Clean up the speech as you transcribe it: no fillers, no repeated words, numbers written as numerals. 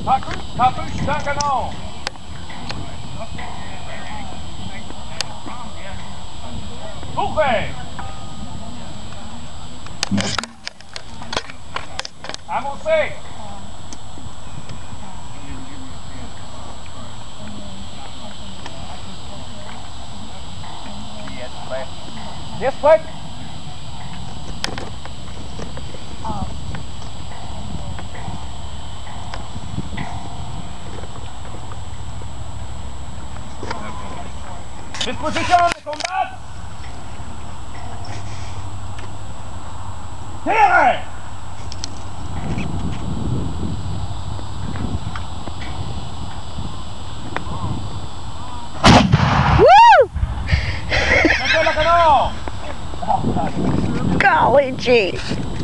Capuche d'un canon. Ouvert. Avancez. Yes, prêt. Disposition de combattre. Tire. Woo! Mettez le canon. Golly gee.